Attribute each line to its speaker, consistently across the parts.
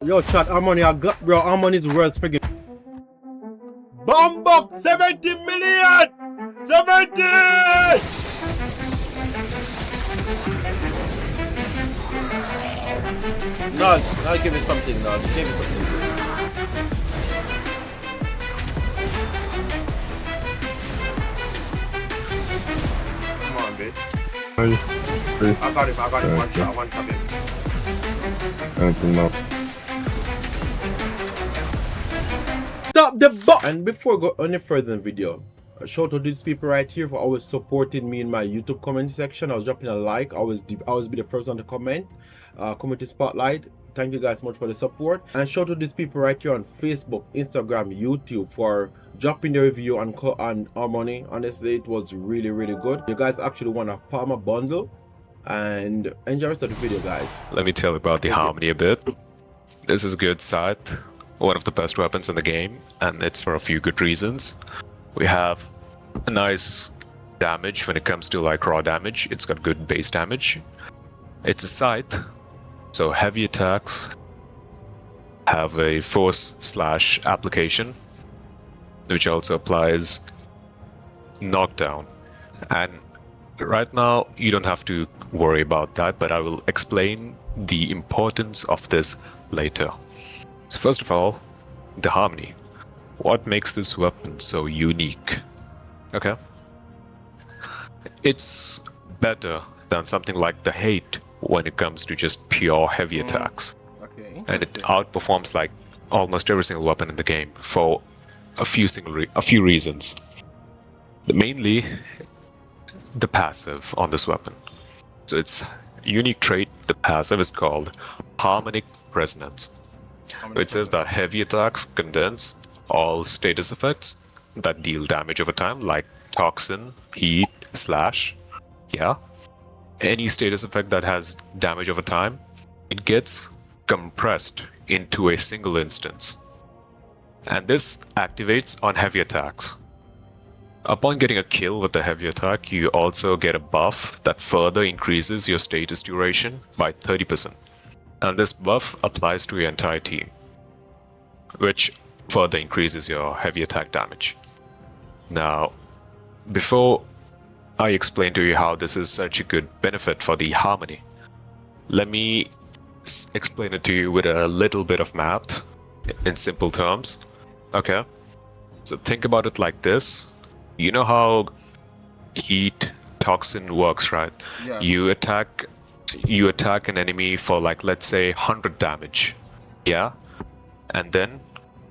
Speaker 1: Yo, chat, Harmony, I got, bro, Harmony's world speaking. Bombok, 70 million! 70! No, I'll give you something, no, give me something. Come on, bitch. I got him, one shot, one tap him. Stop the bot! And before we go any further in the video, a shout out to these people right here for always supporting me in my YouTube comment section. I was dropping a like, always be the first one to comment. Community spotlight. Thank you guys so much for the support. And shout out to these people right here on Facebook, Instagram, YouTube for dropping the review on Harmony. Honestly, it was really good. You guys actually won a farmer bundle. And enjoy the rest of the video, guys.
Speaker 2: Let me tell you about the Harmony a bit. This is a good scythe, one of the best weapons in the game, and it's for a few good reasons. We have a nice damage when it comes to like raw damage. It's got good base damage. It's a scythe, so heavy attacks have a force / application, which also applies knockdown. And right now you don't have to worry about that, but I will explain the importance of this later. So first of all, the Harmony. What makes this weapon so unique? Okay. It's better than something like the Hate when it comes to just pure heavy attacks.
Speaker 1: Okay.
Speaker 2: And it outperforms like almost every single weapon in the game for a few reasons. Mainly the passive on this weapon. So its unique trait, the passive, is called Harmonic Resonance. It says that heavy attacks condense all status effects that deal damage over time, like Toxin, Heat, Slash. Yeah. Any status effect that has damage over time, it gets compressed into a single instance. And this activates on heavy attacks. Upon getting a kill with the heavy attack, you also get a buff that further increases your status duration by 30%. And this buff applies to your entire team, which further increases your heavy attack damage. Now, before I explain to you how this is such a good benefit for the Harmony, let me explain it to you with a little bit of math in simple terms. Okay? So think about it like this. You know how Heat Toxin works, right?
Speaker 1: Yeah.
Speaker 2: You attack an enemy for like, let's say 100 damage. Yeah? And then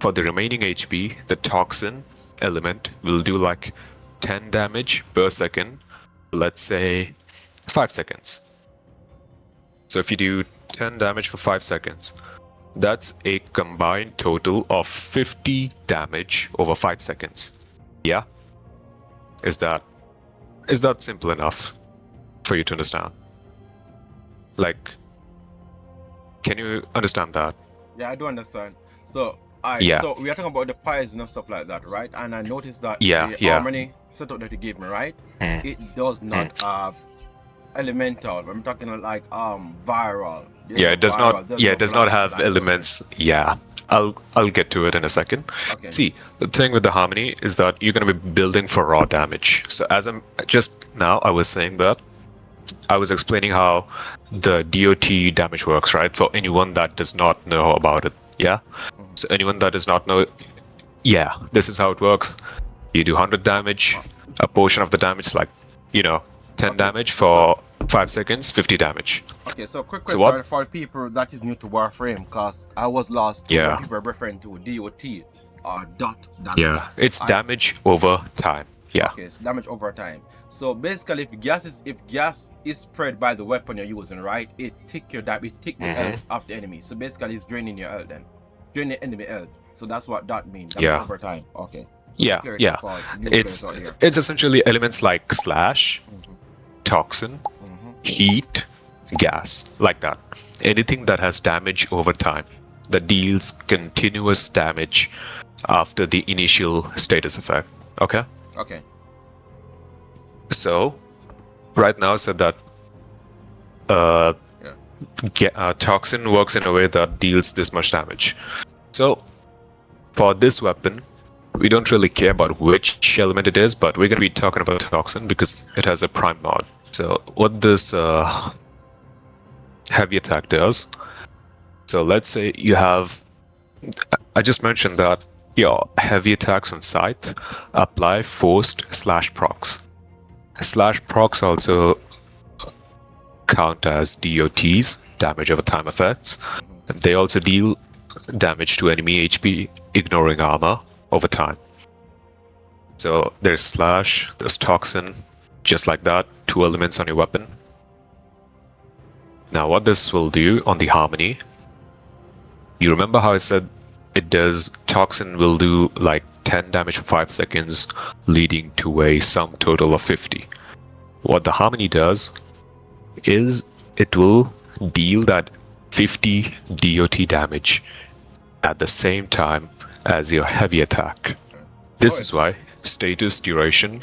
Speaker 2: for the remaining HP, the Toxin element will do like 10 damage per second, let's say 5 seconds. So if you do 10 damage for 5 seconds, that's a combined total of 50 damage over 5 seconds. Yeah? Is that simple enough for you to understand? Like, can you understand that?
Speaker 1: Yeah, I do understand. So, so we are talking about the poison and stuff like that, right? And I noticed that the Harmony setup that you gave me, right? It does not have elemental. I'm talking like viral.
Speaker 2: It does not have elements. Yeah. I'll get to it in a second.
Speaker 1: Okay.
Speaker 2: See, the thing with the Harmony is that you're going to be building for raw damage. So as I'm just now, I was saying that I was explaining how the DOT damage works, right? For anyone that does not know about it, yeah? So anyone that does not know, yeah, this is how it works. You do 100 damage, a portion of the damage, like, 10 damage for 5 seconds, 50 damage.
Speaker 1: Okay, so quick question for people that is new to Warframe, because I was lost when people were referring to DOT or dot damage.
Speaker 2: Yeah, it's damage over time. Yeah.
Speaker 1: Okay, it's damage over time. So basically, if gas is spread by the weapon you're using, right, it take the health of the enemy. So basically, it's draining your health then. Drain the enemy health. So that's what that means. Damage over time. Okay.
Speaker 2: Yeah. It's essentially elements like Slash, Toxin, Heat, Gas, like that. Anything that has damage over time, that deals continuous damage after the initial status effect. Okay?
Speaker 1: Okay.
Speaker 2: So, right now, I said that toxin works in a way that deals this much damage. So for this weapon, we don't really care about which element it is, but we're going to be talking about toxin because it has a prime mod. So what this heavy attack does, so let's say you have, I just mentioned that your heavy attacks on Scythe apply forced /procs. /procs also count as DOTs, damage over time effects, and they also deal damage to enemy HP ignoring armor over time. So there's slash, there's toxin, just like that, 2 elements on your weapon. Now what this will do on the harmony, you remember how I said it does, toxin will do like 10 damage for 5 seconds, leading to a sum total of 50. What the harmony does is it will deal that 50 DOT damage at the same time as your heavy attack. This is why status duration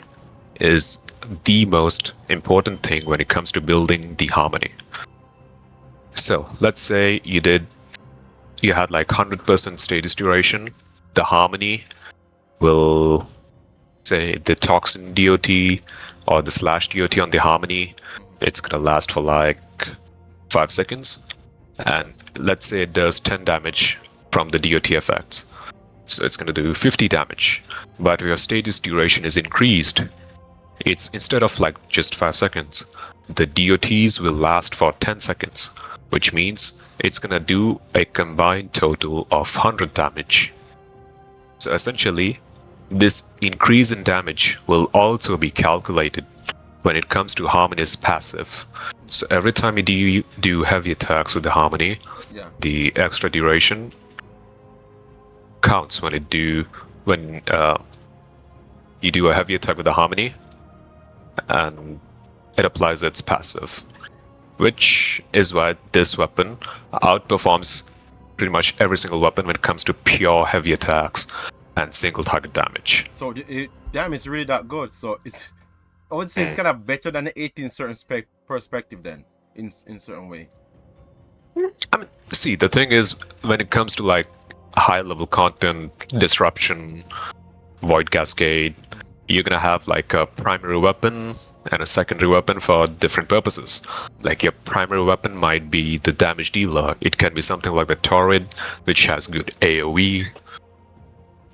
Speaker 2: is the most important thing when it comes to building the harmony. So let's say you had like 100% status duration. The harmony will say the toxin DOT or the slash DOT on the harmony, it's gonna last for like 5 seconds. And let's say it does 10 damage from the DOT effects. So it's going to do 50 damage. But if your status duration is increased, it's instead of like just 5 seconds, the DOTs will last for 10 seconds, which means it's going to do a combined total of 100 damage. So essentially, this increase in damage will also be calculated when it comes to Harmony's passive. So every time you do heavy attacks with the Harmony, the extra duration counts when you do a heavy attack with the Harmony, and it applies its passive, which is why this weapon outperforms pretty much every single weapon when it comes to pure heavy attacks and single target damage.
Speaker 1: So the damage is really that good. So it's, I would say it's kind of better than the 18 certain perspective then, in certain way.
Speaker 2: I mean, see, the thing is, when it comes to like high level content, disruption, void cascade, you're gonna have like a primary weapon and a secondary weapon for different purposes. Like your primary weapon might be the damage dealer. It can be something like the Torrid, which has good AoE.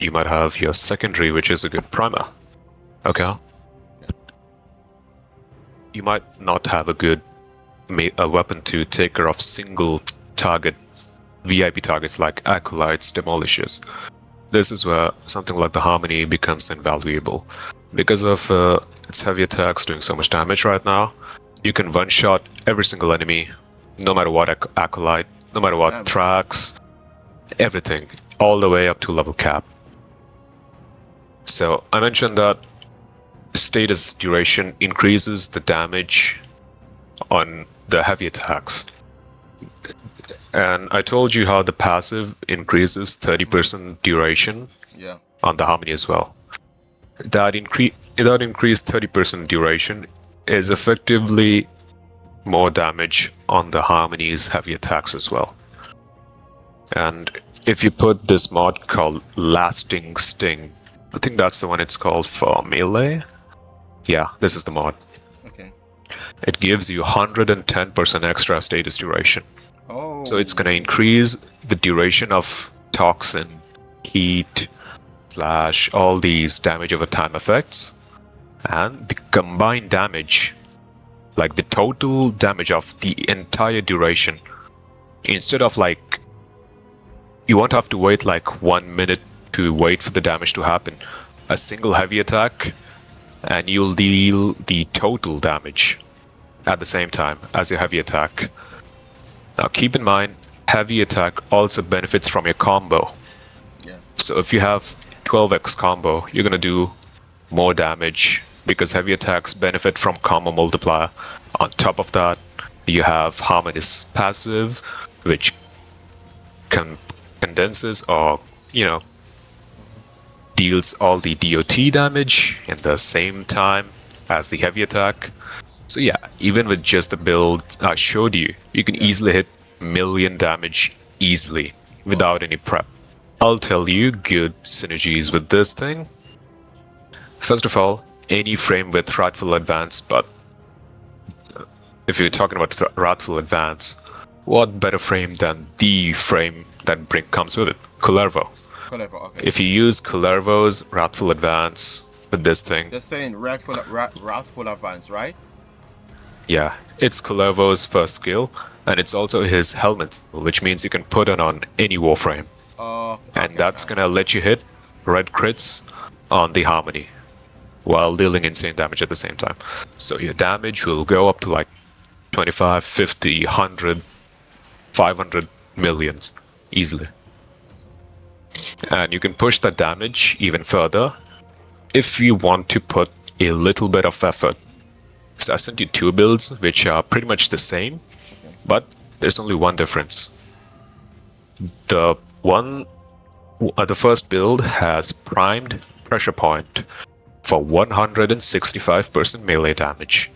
Speaker 2: You might have your secondary, which is a good primer. Okay. You might not have a good weapon to take care of single target VIP targets like Acolytes, Demolishers. This is where something like the Harmony becomes invaluable. Because of its heavy attacks doing so much damage right now, you can one-shot every single enemy, no matter what Acolyte, no matter what tracks, everything, all the way up to level cap. So I mentioned that status duration increases the damage on the heavy attacks. And I told you how the passive increases 30% duration on the Harmony as well. That increased 30% duration is effectively more damage on the Harmony's heavy attacks as well. And if you put this mod called Lasting Sting, I think that's the one it's called for melee. Yeah, this is the mod.
Speaker 1: Okay.
Speaker 2: It gives you 110% extra status duration.
Speaker 1: Oh.
Speaker 2: So it's going to increase the duration of toxin, heat, slash, all these damage over time effects. And the combined damage, like the total damage of the entire duration, instead of like, you won't have to wait like 1 minute to wait for the damage to happen. A single heavy attack, and you'll deal the total damage at the same time as your heavy attack. Now keep in mind, heavy attack also benefits from your combo.
Speaker 1: Yeah.
Speaker 2: So if you have 12x combo, you're gonna do more damage because heavy attacks benefit from combo multiplier. On top of that, you have Harmony's passive, which condenses or, deals all the DOT damage in the same time as the heavy attack. So yeah, even with just the build I showed you, you can easily hit million damage easily without any prep. I'll tell you good synergies with this thing. First of all, any frame with Wrathful Advance, but if you're talking about Wrathful Advance, what better frame than the frame that comes with it, Kullervo.
Speaker 1: Okay.
Speaker 2: If you use Kullervo's Wrathful Advance with this thing...
Speaker 1: They're saying Wrathful Advance, right?
Speaker 2: Yeah, it's Kullervo's first skill, and it's also his helmet, which means you can put it on any Warframe. And that's gonna let you hit red crits on the Harmony, while dealing insane damage at the same time. So your damage will go up to like 25, 50, 100, 500 millions easily. And you can push that damage even further if you want to put a little bit of effort. So I sent you two builds which are pretty much the same, but there's only one difference. The first build has primed pressure point for 165% melee damage,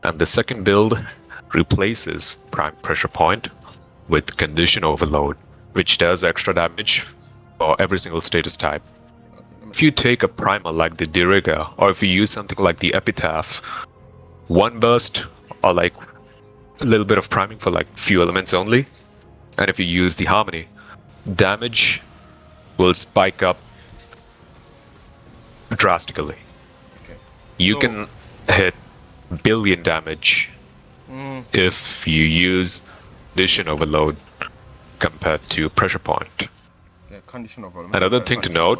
Speaker 2: and the second build replaces primed pressure point with condition overload, which does extra damage for every single status type. If you take a primer like the Diriga, or if you use something like the Epitaph, one burst or like a little bit of priming for like few elements only, and if you use the Harmony, damage will spike up drastically. You can hit billion damage if you use condition overload compared to pressure point.
Speaker 1: Condition overload.
Speaker 2: Another thing to note,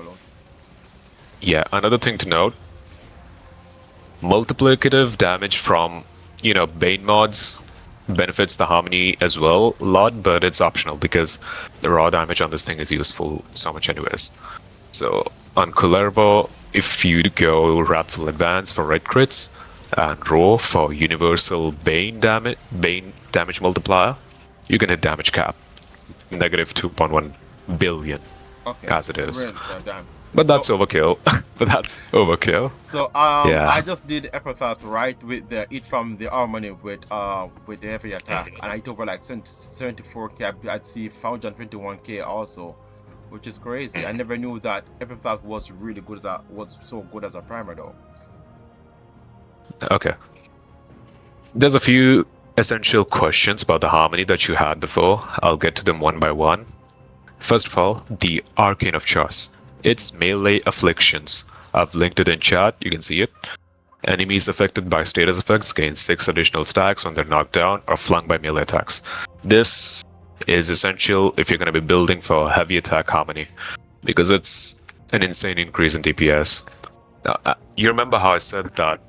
Speaker 2: multiplicative damage from, Bane mods benefits the Harmony as well a lot, but it's optional because the raw damage on this thing is useful so much anyways. So on Kullervo, if you go Wrathful Advance for red crits and raw for universal Bane damage multiplier, you can hit damage cap negative 2.1 billion as it is. But that's overkill. So
Speaker 1: I just did Epitaph right with the it from the Harmony with the heavy attack, and I hit over like 74k. I'd see 121k also, which is crazy. I never knew that Epitaph was really good was so good as a primer though.
Speaker 2: Okay. There's a few essential questions about the Harmony that you had before. I'll get to them one by one. First of all, the Arcane of Choice. It's melee afflictions. I've linked it in chat, you can see it. Enemies affected by status effects gain 6 additional stacks when they're knocked down or flung by melee attacks. This is essential if you're going to be building for heavy attack Harmony, because it's an insane increase in DPS. Now, you remember how I said that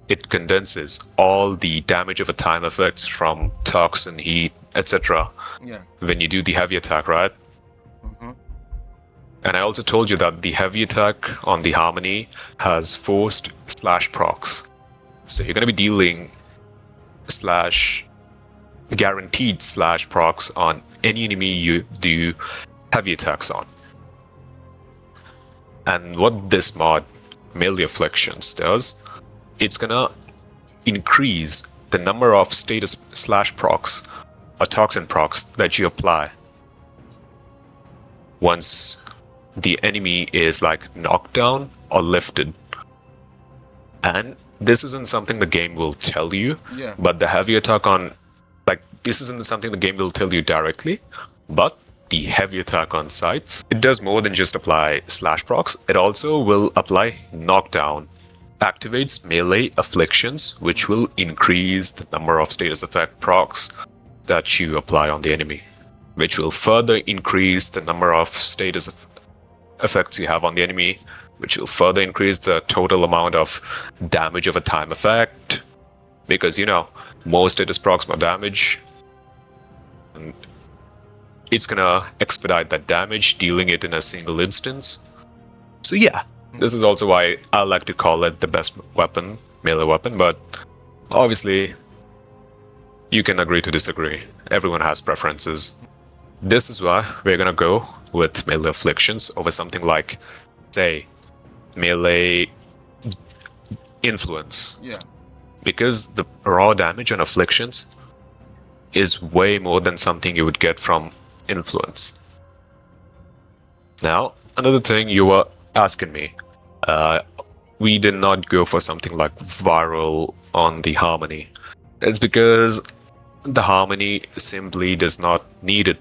Speaker 2: it condenses all the damage of a time effects from toxin, heat, etc. when you do the heavy attack, right? And I also told you that the heavy attack on the Harmony has forced slash procs. So you're going to be dealing guaranteed slash procs on any enemy you do heavy attacks on. And what this mod, Melee Afflictions, does, it's going to increase the number of status slash procs or toxin procs that you apply once the enemy is like knocked down or lifted. And this isn't something the game will tell you, but the heavy attack on, this isn't something the game will tell you directly, but the heavy attack on sites, it does more than just apply slash procs. It also will apply knockdown, activates melee afflictions, which will increase the number of status effect procs that you apply on the enemy, which will further increase the number of status effects you have on the enemy, which will further increase the total amount of damage of a time effect, because more status procs, more damage, and it's gonna expedite that damage, dealing it in a single instance. So this is also why I like to call it the best weapon, melee weapon, but obviously you can agree to disagree. Everyone has preferences. This is why we're gonna go with melee afflictions over something like, say, melee influence. because the raw damage on afflictions is way more than something you would get from influence. Now, another thing you were asking me, we did not go for something like viral on the harmony. It's because the harmony simply does not need it.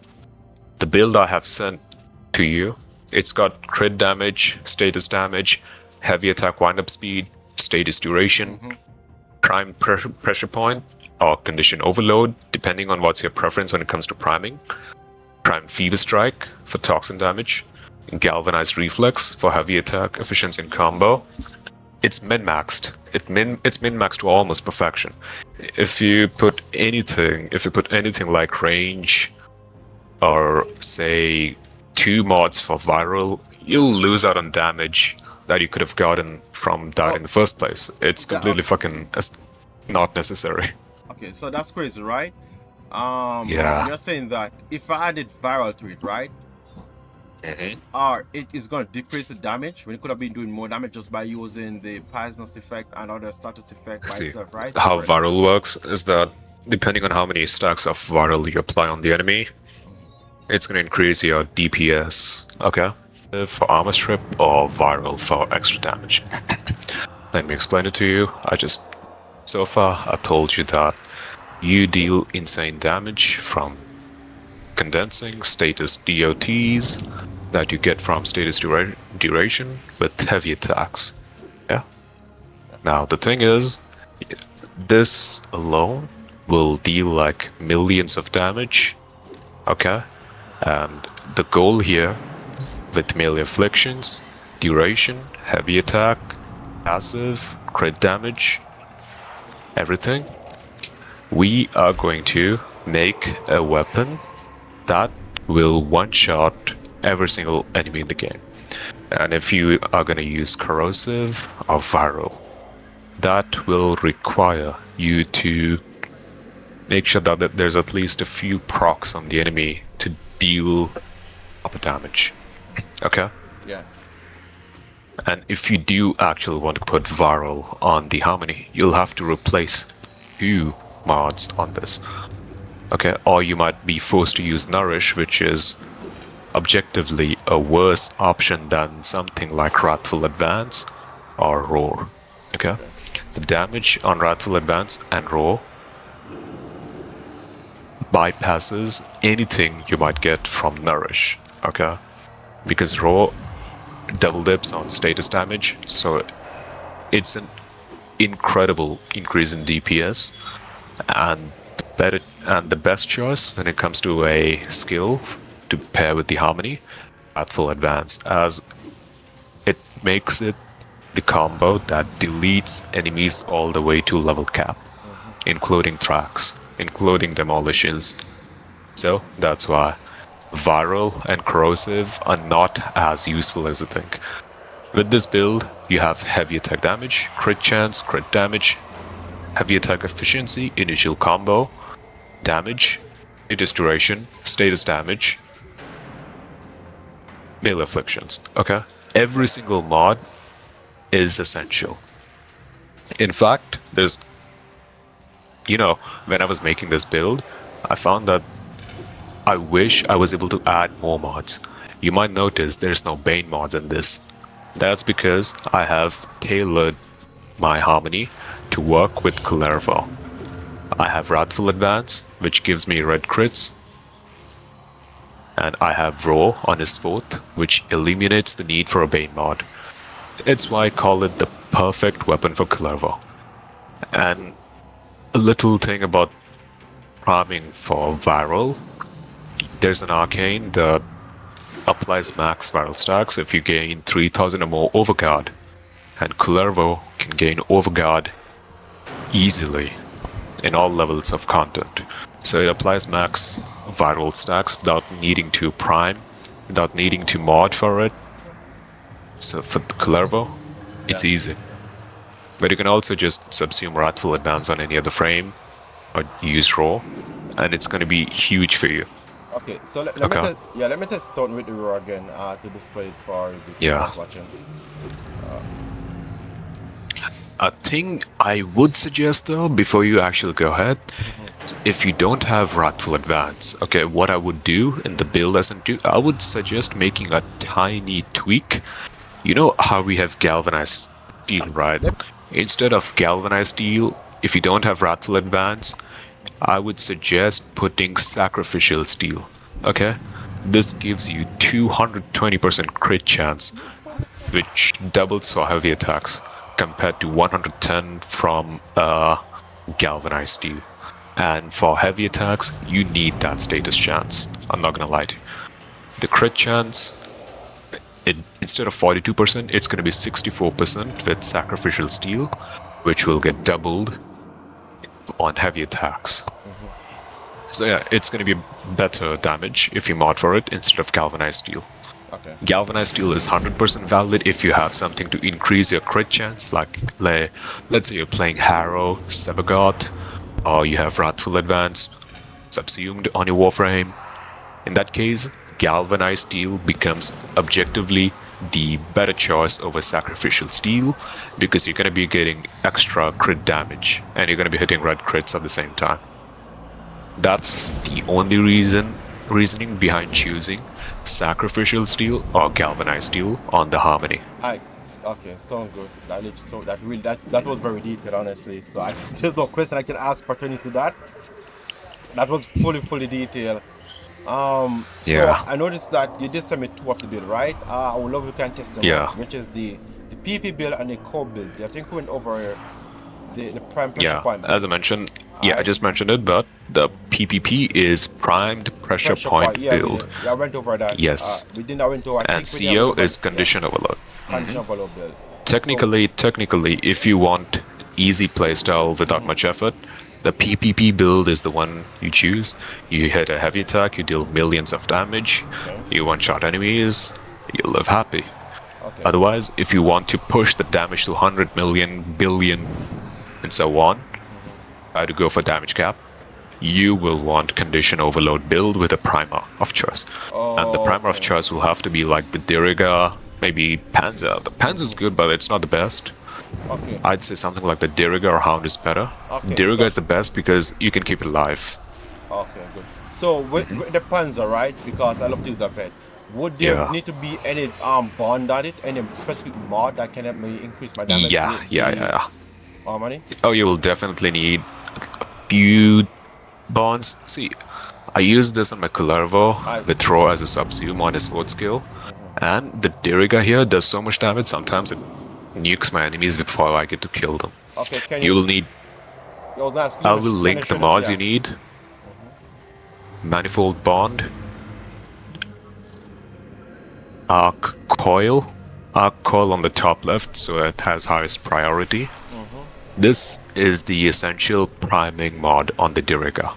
Speaker 2: The build I have sent to you, it's got crit damage, status damage, heavy attack wind-up speed, status duration, prime pressure point, or condition overload, depending on what's your preference when it comes to priming, prime fever strike for toxin damage, galvanized reflex for heavy attack, efficiency and combo. It's min-maxed. It's min-maxed to almost perfection. If you put anything like range, or say 2 mods for viral, you'll lose out on damage that you could have gotten from that in the first place. It's completely fucking not necessary.
Speaker 1: Okay, so that's crazy, right?
Speaker 2: Yeah.
Speaker 1: You're saying that if I added viral to it, right?
Speaker 2: Mm-hmm.
Speaker 1: Or it is going to decrease the damage when it could have been doing more damage just by using the poisonous effect and other status effect by itself, right?
Speaker 2: How viral works is that depending on how many stacks of viral you apply on the enemy, it's going to increase your DPS, okay? For armor strip or viral for extra damage. Let me explain it to you. So far, I've told you that you deal insane damage from condensing status DOTs that you get from status duration with heavy attacks. Yeah. Now the thing is, this alone will deal like millions of damage. Okay. And the goal here with melee afflictions, duration, heavy attack, passive, crit damage, everything, we are going to make a weapon that will one-shot every single enemy in the game. And if you are going to use corrosive or viral, that will require you to make sure that there's at least a few procs on the enemy to deal proper damage. Okay?
Speaker 1: Yeah.
Speaker 2: And if you do actually want to put viral on the harmony, you'll have to replace 2 mods on this. Okay, or you might be forced to use Nourish, which is objectively a worse option than something like Wrathful Advance or Roar. Okay? The damage on Wrathful Advance and Roar bypasses anything you might get from Nourish. Okay? Because Roar double dips on status damage, so it's an incredible increase in DPS, and the best choice when it comes to a skill to pair with the harmony, Wrathful Advance, as it makes it the combo that deletes enemies all the way to level cap, including Thrax, including demolitions. So that's why viral and corrosive are not as useful as you think. With this build, you have heavy attack damage, crit chance, crit damage, heavy attack efficiency, initial combo, damage, status duration, status damage, melee afflictions. Okay? Every single mod is essential. In fact, there's... when I was making this build, I found that I wish I was able to add more mods. You might notice there's no Bane mods in this. That's because I have tailored my harmony to work with Kullervo. I have Wrathful Advance, which gives me red crits, and I have Roar on his 4th, which eliminates the need for a Bane mod. It's why I call it the perfect weapon for Kullervo. And a little thing about priming for viral, there's an arcane that applies max viral stacks if you gain 3000 or more overguard, and Kullervo can gain overguard easily in all levels of content. So it applies max viral stacks without needing to prime, without needing to mod for it. So for Kullervo, it's easy. But you can also just subsume Wrathful Advance on any other frame, or use Roar, and it's going to be huge for you.
Speaker 1: Okay, so let me test out with the Roar again to display it for the people watching.
Speaker 2: A thing I would suggest though, before you actually go ahead, if you don't have Wrathful Advance, okay, what I would do in the build SN2, I would suggest making a tiny tweak. You know how we have Galvanized Steel, right? Instead of Galvanized Steel, if you don't have Wrathful Advance, I would suggest putting Sacrificial Steel, okay? This gives you 220% crit chance, which doubles for heavy attacks, compared to 110 from Galvanized Steel. And for heavy attacks, you need that status chance. I'm not gonna lie to you. The crit chance, instead of 42%, it's gonna be 64% with Sacrificial Steel, which will get doubled on heavy attacks. So yeah, it's gonna be better damage if you mod for it instead of Galvanized Steel.
Speaker 1: Okay.
Speaker 2: Galvanized Steel is 100% valid if you have something to increase your crit chance, like let's say you're playing Harrow, Sebagot, or you have Wrathful Advance subsumed on your Warframe. In that case, Galvanized Steel becomes objectively the better choice over Sacrificial Steel, because you're going to be getting extra crit damage and you're going to be hitting red crits at the same time. That's the only reasoning behind choosing Sacrificial Steel or Galvanized Steel on the Harmony.
Speaker 1: Okay, sound good. That was very detailed, honestly. So there's no question I can ask pertaining to that. That was fully detailed.
Speaker 2: Yeah.
Speaker 1: So I noticed that you did send me two of the build, right? I would love if you can test them out, which is the PP build and the core build. I think we went over the prime pressure point.
Speaker 2: As I mentioned, I just mentioned it, but the PPP is primed pressure point build.
Speaker 1: Yeah, I went over that.
Speaker 2: Yes.
Speaker 1: We didn't went over.
Speaker 2: And CO is condition overload.
Speaker 1: Condition overload build.
Speaker 2: Technically, if you want easy playstyle without much effort, the PPP build is the one you choose. You hit a heavy attack, you deal millions of damage, you one-shot enemies, you live happy.
Speaker 1: Okay.
Speaker 2: Otherwise, if you want to push the damage to 100 million, billion, and so on, try to go for damage cap, you will want condition overload build with a primer of choice. And the primer of choice will have to be like the Diriga, maybe Panzer. The Panzer is good, but it's not the best.
Speaker 1: Okay.
Speaker 2: I'd say something like the Diriga or Hound is better.
Speaker 1: Okay,
Speaker 2: Diriga is the best because you can keep it alive.
Speaker 1: Okay, good. So with the Panzer, right? Because I love to use that pet. Would there need to be any bond on it, any specific mod that can help me increase my damage?
Speaker 2: Yeah.
Speaker 1: Harmony?
Speaker 2: Oh, you will definitely need a few bonds. See, I use this on my Kullervo with Throw as a subsume on his 4th skill. And the Diriga here does so much damage, sometimes it nukes my enemies before I get to kill them.
Speaker 1: Okay,
Speaker 2: you will need... I will link the mods you need. Manifold Bond. Arc Coil on the top left, so it has highest priority. This is the essential priming mod on the Diriga.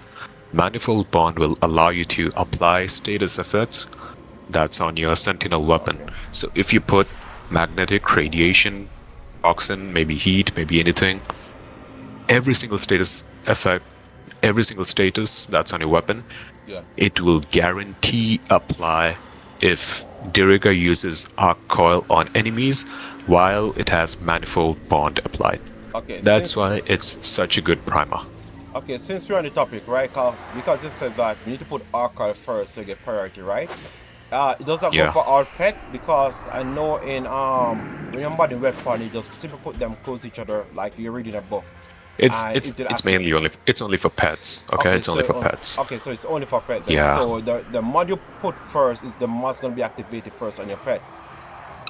Speaker 2: Manifold Bond will allow you to apply status effects that's on your Sentinel weapon. So if you put magnetic, radiation, toxin, maybe heat, maybe anything, every single status effect, every single status that's on your weapon, it will guarantee apply if Diriga uses Arc Coil on enemies while it has Manifold Bond applied.
Speaker 1: Okay,
Speaker 2: that's why it's such a good primer.
Speaker 1: Okay, since we're on the topic, right? Because it said that we need to put Arc Coil first to get priority, right? It doesn't go for all pet, because I know in when you're modding weapon, you just simply put them close to each other like you're reading a book.
Speaker 2: It's mainly only for pets. Okay, it's only for pets.
Speaker 1: Okay, so it's only for pets.
Speaker 2: Yeah.
Speaker 1: So the mod you put first is the mod's gonna be activated first on your pet.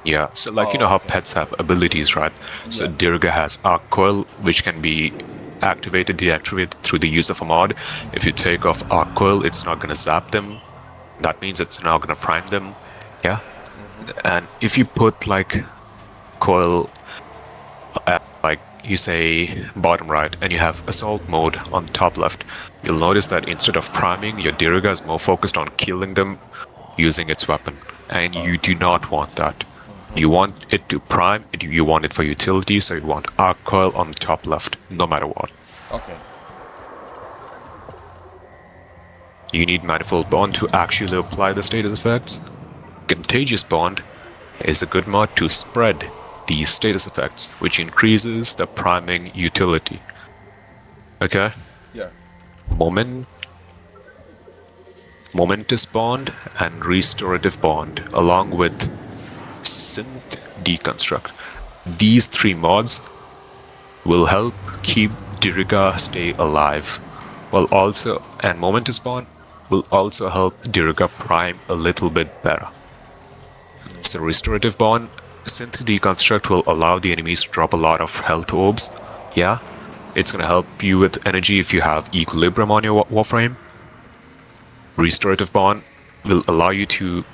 Speaker 2: Yeah. So like you know how pets have abilities, right? So Diriga has Arc Coil, which can be activated, deactivated through the use of a mod. If you take off Arc Coil, it's not gonna zap them. That means it's not gonna prime them. Yeah. And if you put like coil at, like you say bottom right, and you have assault mode on the top left, you'll notice that instead of priming, your Diriga is more focused on killing them using its weapon. And you do not want that. You want it to prime, you want it for utility, so you want Arc Coil on the top left, no matter what.
Speaker 1: Okay.
Speaker 2: You need Manifold Bond to actually apply the status effects. Contagious Bond is a good mod to spread the status effects, which increases the priming utility. Okay?
Speaker 1: Yeah.
Speaker 2: Momentous Bond and Restorative Bond, along with Synth Deconstruct. These three mods will help keep Diriga stay alive, and Momentous Bond will also help Diriga prime a little bit better. So Restorative Bond, Synth Deconstruct will allow the enemies to drop a lot of health orbs. Yeah, it's gonna help you with energy if you have Equilibrium on your Warframe. Restorative Bond will allow you to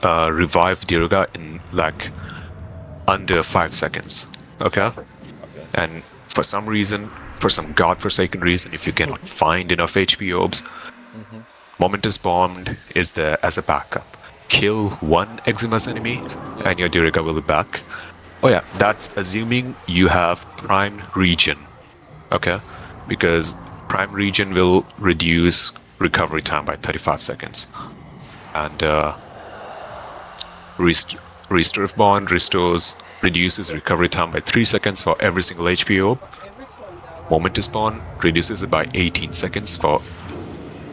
Speaker 2: revive Diriga in like under 5 seconds. Okay? And for some reason, for some godforsaken reason, if you can find enough HP orbs, Momentous Bond is there as a backup. Kill one Eximus enemy, and your Diriga will be back. Oh yeah, that's assuming you have Prime Regen. Okay? Because Prime Regen will reduce recovery time by 35 seconds. And Restorative Bond reduces recovery time by 3 seconds for every single HP orb. Momentous Bond reduces it by 18 seconds for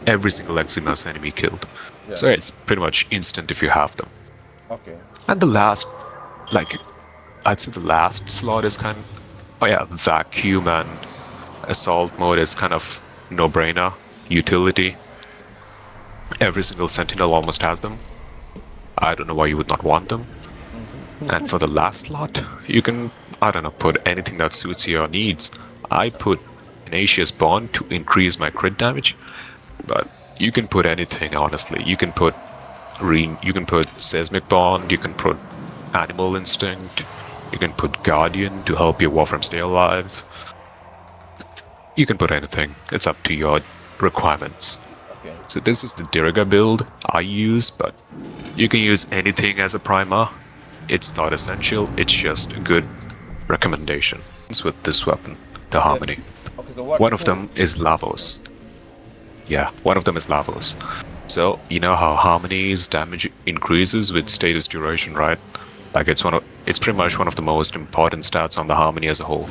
Speaker 2: every single Eximus enemy killed.
Speaker 1: Yeah.
Speaker 2: So it's pretty much instant if you have them.
Speaker 1: Okay.
Speaker 2: And the last, I'd say the last slot is Vacuum and Assault mode is kind of no-brainer. Utility. Every single Sentinel almost has them. I don't know why you would not want them. And for the last slot, you can, put anything that suits your needs. I put Tenacious Bond to increase my crit damage, but you can put anything, honestly. You can put Seismic Bond, you can put Animal Instinct, you can put Guardian to help your Warframe stay alive. You can put anything. It's up to your requirements.
Speaker 1: Okay.
Speaker 2: So this is the Diriga build I use, but you can use anything as a primer. It's not essential, it's just a good recommendation. With this weapon, the Harmony.
Speaker 1: Okay, so
Speaker 2: one of them is lavos. Yeah, one of them is lavos. So, you know how Harmony's damage increases with status duration, right? Like it's pretty much one of the most important stats on the Harmony as a whole.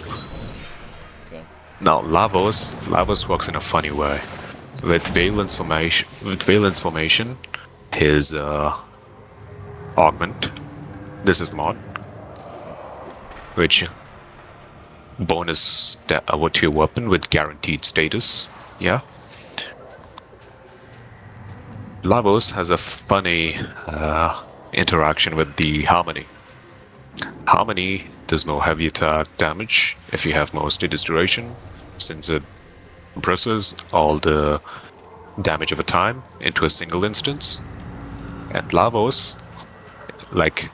Speaker 1: Okay.
Speaker 2: Now, Lavos works in a funny way. With Valence Formation, his augment, this is the mod, which bonus to your weapon with guaranteed status. Yeah. Lavos has a funny interaction with the Harmony. Harmony does more heavy attack damage if you have more status duration, since it compresses all the damage of a time into a single instance. And Lavos, like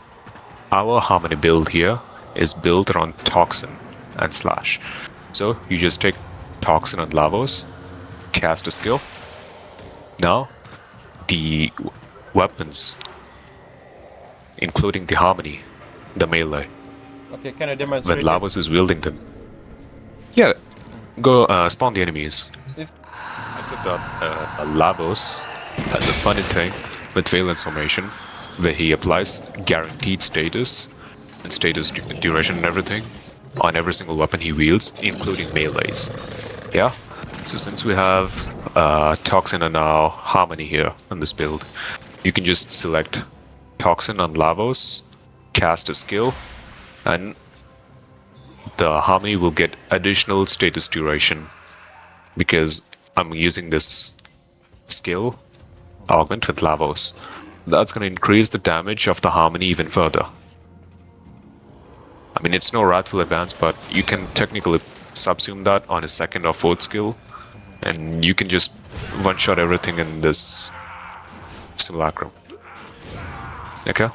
Speaker 2: our Harmony build here, is built around Toxin and Slash. So you just take Toxin on Lavos, cast a skill. Now, the weapons, including the Harmony, the melee,
Speaker 1: Okay, can I demonstrate?
Speaker 2: when Lavos is wielding them. Yeah, go spawn the enemies. I said that Lavos has a funny thing with Valence Formation, where he applies guaranteed status and status duration and everything on every single weapon he wields, including melees. Yeah? So since we have Toxin and now Harmony here on this build, you can just select Toxin on Lavos, cast a skill, and the Harmony will get additional status duration because I'm using this skill augment with Lavos. That's going to increase the damage of the Harmony even further. I mean, it's no Wrathful Advance, but you can technically subsume that on a second or fourth skill, and you can just one-shot everything in this simulacrum. Okay?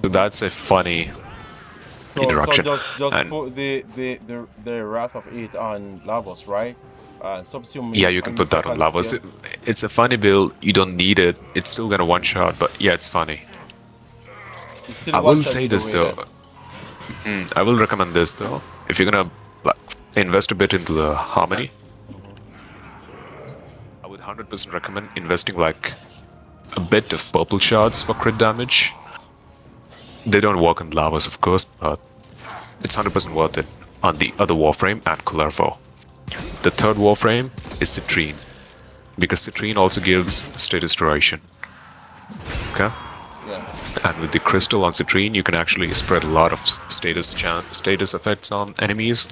Speaker 2: So that's a funny interaction.
Speaker 1: So just
Speaker 2: and
Speaker 1: put the Wrath of 8 on Lavos, right? Subsume.
Speaker 2: yeah, you can put that on Lavos. It's a funny build. You don't need it. It's still gonna one-shot, but yeah, it's funny. I will say this though. I will recommend this though. If you're gonna invest a bit into the Harmony, I would 100% recommend investing like a bit of purple shards for crit damage. They don't work on lavos, of course, but it's 100% worth it on the other Warframe and Kullervo. The third Warframe is Citrine, because Citrine also gives status duration. Okay?
Speaker 3: Yeah.
Speaker 2: And with the crystal on Citrine, you can actually spread a lot of status effects on enemies.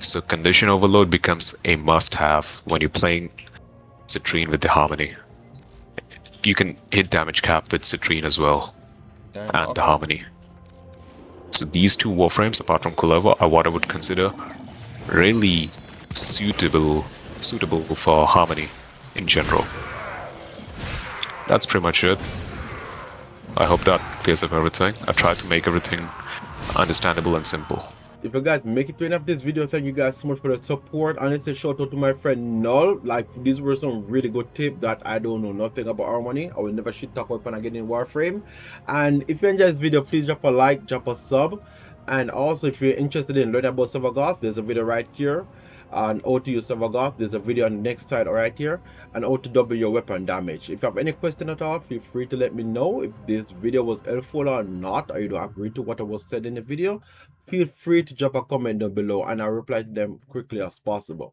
Speaker 2: So condition overload becomes a must-have when you're playing Citrine with the harmony. You can hit damage cap with Citrine as well,
Speaker 3: Damn,
Speaker 2: and the
Speaker 3: okay.
Speaker 2: harmony. So these two Warframes, apart from Kullervo, are what I would consider really suitable for harmony in general. That's pretty much it. I hope that clears up everything. I tried to make everything understandable and simple.
Speaker 1: If you guys make it to the end of this video, thank you guys so much for the support. And it's a shout out to my friend Null. Like, these were some really good tips that I don't know nothing about harmony. I will never shit talk weapon again in Warframe. And if you enjoyed this video, please drop a like, drop a sub. And also, if you're interested in learning about server golf, there's a video right here on how to use server golf. There's a video on the next side right here, and how to double your weapon damage. If you have any question at all, feel free to let me know. If this video was helpful or not, or you don't agree to what was said in the video, feel free to drop a comment down below and I'll reply to them quickly as possible.